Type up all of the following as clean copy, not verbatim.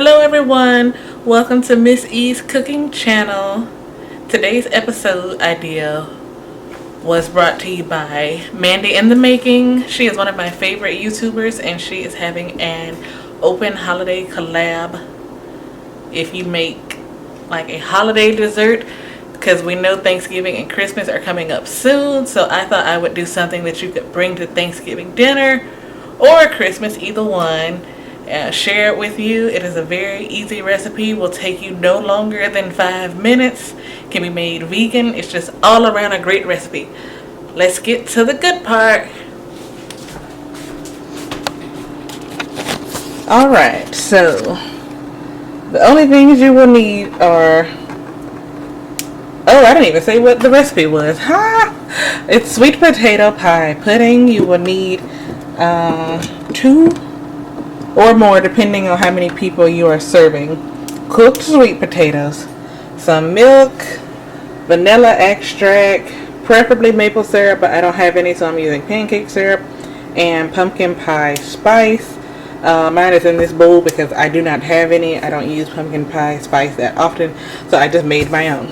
Hello everyone, welcome to Miss E's cooking channel. Today's episode idea was brought to you by Mandy in the Making. She is one of my favorite YouTubers and she is having an open holiday collab. If you make like a holiday dessert, because we know Thanksgiving and Christmas are coming up soon, so I thought I would do something that you could bring to Thanksgiving dinner or Christmas, either one. Share it with you. It is a very easy recipe, will take you no longer than 5 minutes, can be made vegan. It's just all around a great recipe. Let's get to the good part. Alright, so the only things you will need are, oh, I didn't even say what the recipe was. Ha! It's sweet potato pie pudding. You will need 2 or more, depending on how many people you are serving, cooked sweet potatoes, some milk, vanilla extract, preferably maple syrup, but I don't have any, so I'm using pancake syrup, and pumpkin pie spice. Mine is in this bowl because I do not have any. I don't use pumpkin pie spice that often, so I just made my own.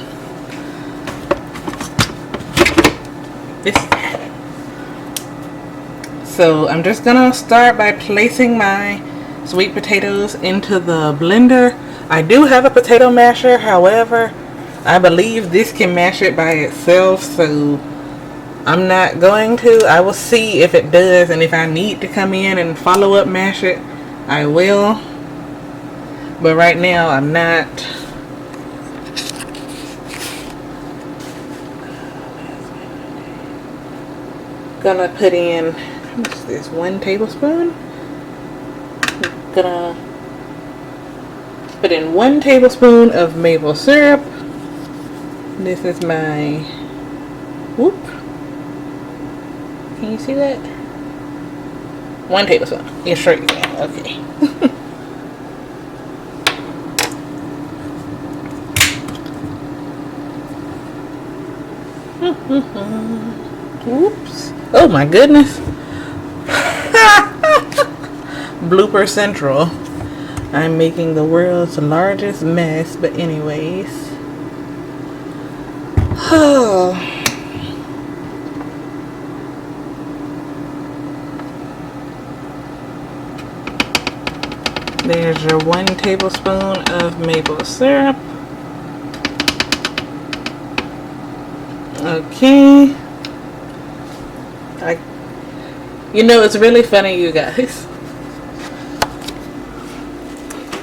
So I'm just gonna start by placing my sweet potatoes into the blender. I do have a potato masher, however, I believe this can mash it by itself, so I'm not going to. I will see if it does, and if I need to come in and follow up mash it, I will. But right now I'm not. Gonna put in, what's this, 1 tablespoon? Gonna put in 1 tablespoon of maple syrup. This is my, whoop, can you see that? 1 tablespoon. Yeah, sure you can. Okay. Oops. Oh my goodness. Blooper central. I'm making the world's largest mess, but anyways. Oh. There's your 1 tablespoon of maple syrup. Okay. You know, it's really funny, you guys.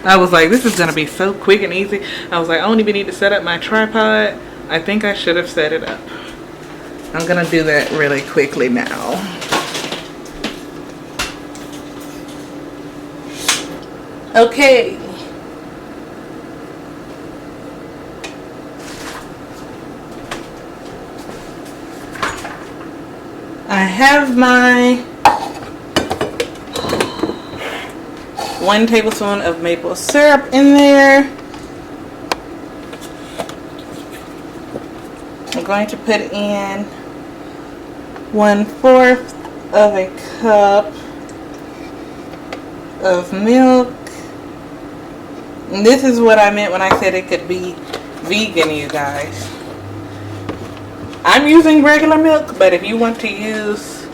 I was like, this is going to be so quick and easy. I was like, I don't even need to set up my tripod. I think I should have set it up. I'm going to do that really quickly now. Okay. I have my 1 tablespoon of maple syrup in there. I'm going to put in 1/4 of a cup of milk. And this is what I meant when I said it could be vegan, you guys. I'm using regular milk, but if you want to use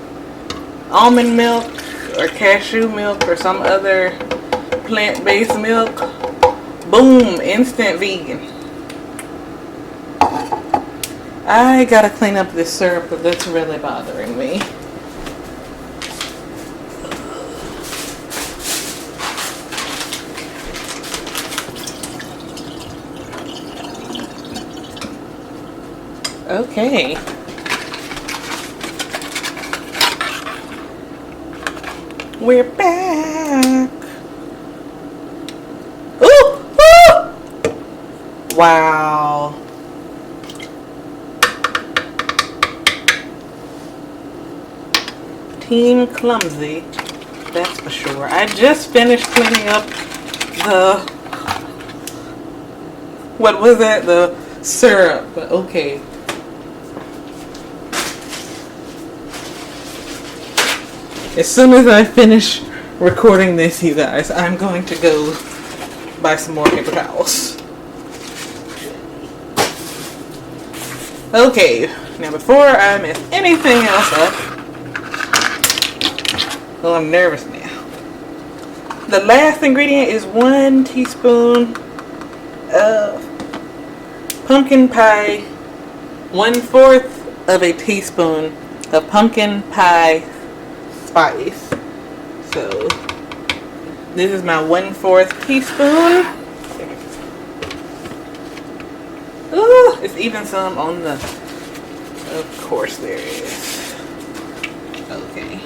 almond milk or cashew milk or some other plant-based milk, boom, instant vegan. I gotta clean up this syrup because it's really bothering me. Okay. We're back. Ooh! Ooh! Wow. Team clumsy, that's for sure. I just finished cleaning up the, what was that? The syrup, but okay. As soon as I finish recording this, you guys, I'm going to go buy some more paper towels. Okay, now before I mess anything else up, well, I'm nervous now. The last ingredient is 1 teaspoon of pumpkin pie, 1/4 of a teaspoon of pumpkin pie spice. So this is my 1/4 teaspoon. Ooh, it's even some on the, of course there is. Okay.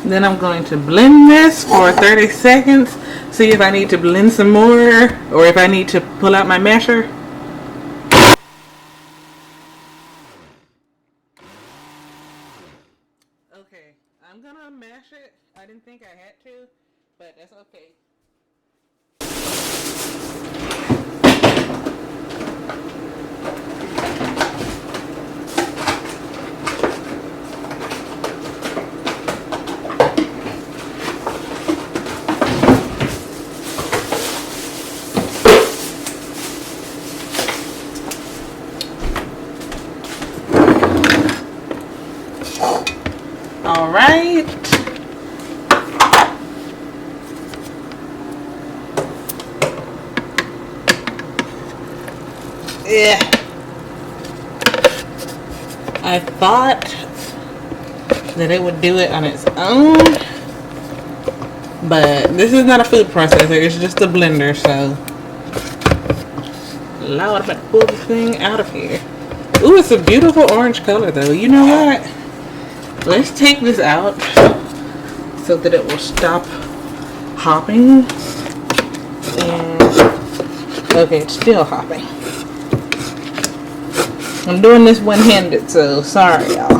Then I'm going to blend this for 30 seconds. See if I need to blend some more or if I need to pull out my masher. Okay, I'm gonna mash it. I didn't think I had to, but that's okay. All right. Yeah. I thought that it would do it on its own, but this is not a food processor, it's just a blender, so Lord, I'm about to pull this thing out of here. Ooh, it's a beautiful orange color though. You know what? Let's take this out so that it will stop hopping. And okay, it's still hopping. I'm doing this one-handed, so sorry, y'all.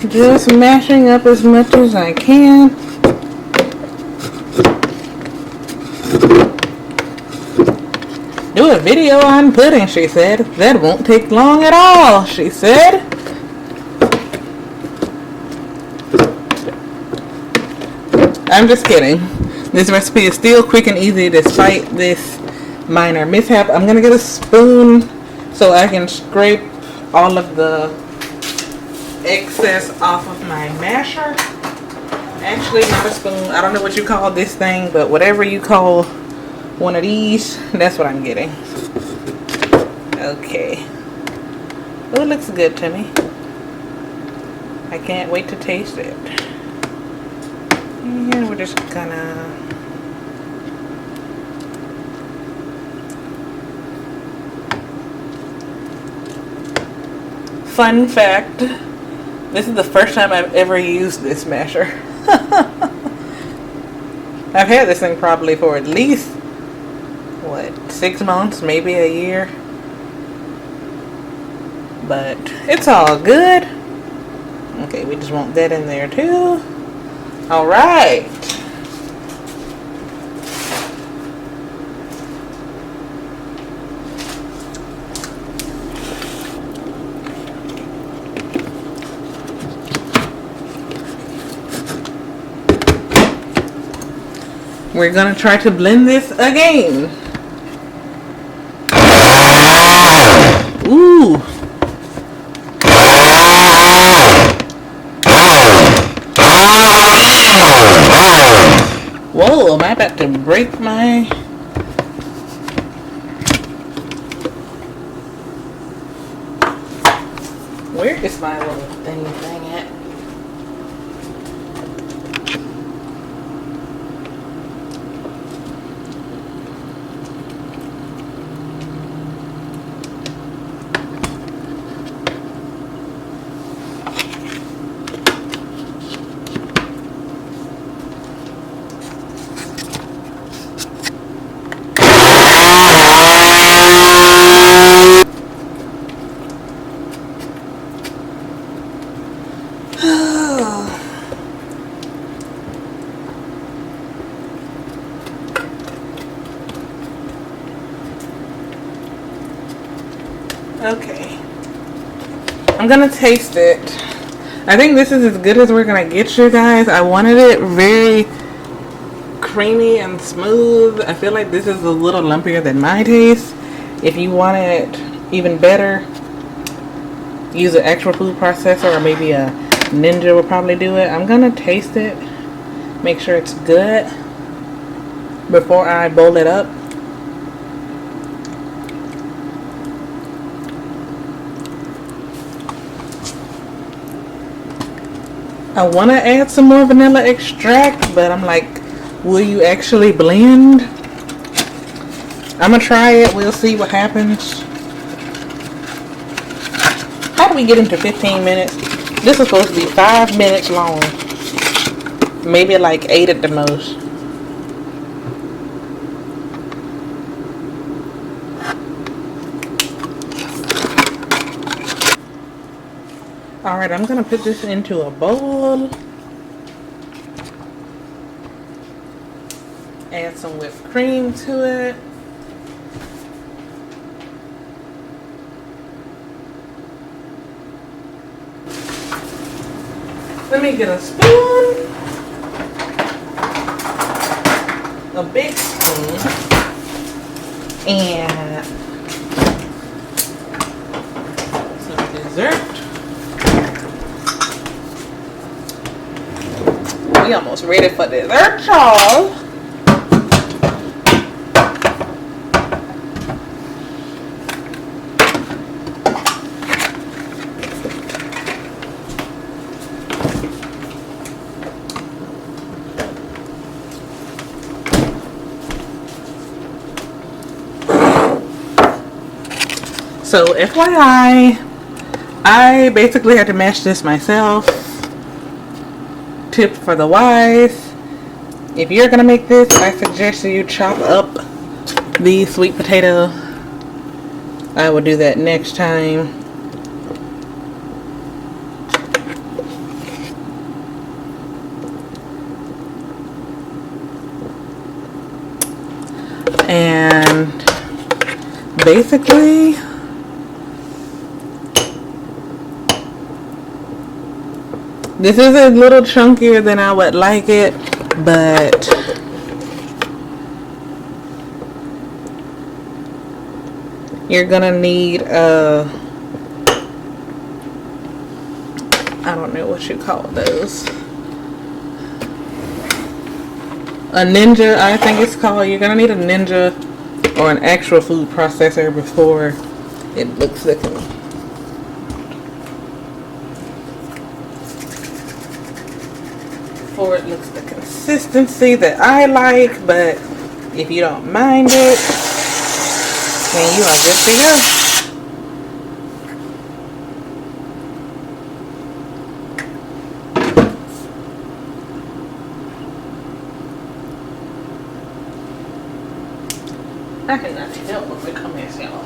Just mashing up as much as I can. Do a video on pudding, she said. That won't take long at all, she said. I'm just kidding. This recipe is still quick and easy despite this minor mishap. I'm going to get a spoon so I can scrape all of the excess off of my masher. Actually, not a spoon. I don't know what you call this thing, but whatever you call one of these, that's what I'm getting. Okay. Oh, it looks good to me. I can't wait to taste it. And we're just gonna fun fact, this is the first time I've ever used this masher. I've had this thing probably for at least, what, 6 months, maybe a year. But it's all good. Okay, we just want that in there too. All right. We're gonna try to blend this again. Ooh. Whoa, am I about to break my... Where is my little thing at? Okay. I'm gonna taste it. I think this is as good as we're gonna get, you guys. I wanted it very creamy and smooth. I feel like this is a little lumpier than my taste. If you want it even better, use an actual food processor, or maybe a Ninja will probably do it. I'm gonna taste it, make sure it's good before I bowl it up. I want to add some more vanilla extract, but I'm like, will you actually blend? I'm gonna try it. We'll see what happens. How do we get into 15 minutes? This is supposed to be 5 minutes long. Maybe like 8 at the most. Alright, I'm gonna put this into a bowl. Add some whipped cream to it. Let me get a spoon. A big spoon. And some dessert. We almost ready for dessert, y'all. So FYI, I basically had to mash this myself. Tip for the wise: if you're gonna make this, I suggest you chop up the sweet potato. I will do that next time. And basically, this is a little chunkier than I would like it, but you're gonna need I don't know what you call those. A Ninja, I think it's called. You're gonna need a Ninja or an actual food processor before it looks like it looks the consistency that I like. But if you don't mind it, then you are good to go. I cannot help but become this, y'all.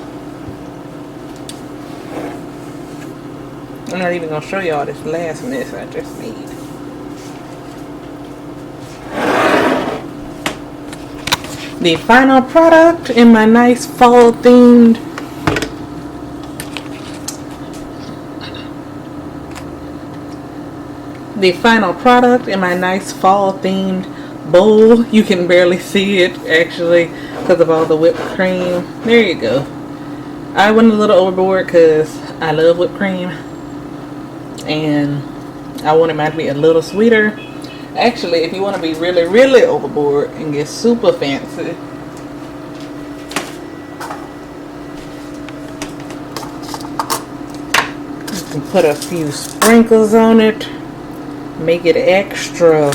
I'm not even gonna show y'all this last mess I just made. The final product in my nice fall themed bowl. You can barely see it actually because of all the whipped cream. There you go. I went a little overboard because I love whipped cream and I wanted mine to be a little sweeter. Actually, if you want to be really, really overboard and get super fancy, you can put a few sprinkles on it, make it extra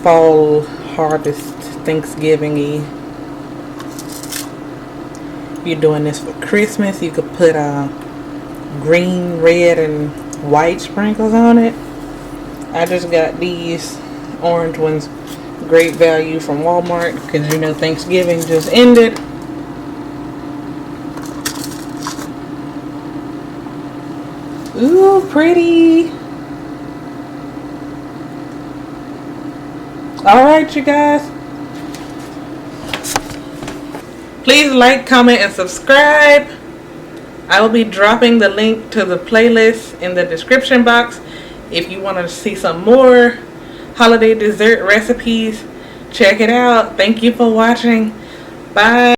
fall harvest Thanksgiving-y. If you're doing this for Christmas, you could put green, red, and white sprinkles on it. I just got these orange ones, great value from Walmart, because you know Thanksgiving just ended. Ooh, pretty. Alright, you guys. Please like, comment, and subscribe. I will be dropping the link to the playlist in the description box. If you want to see some more holiday dessert recipes, check it out. Thank you for watching. Bye.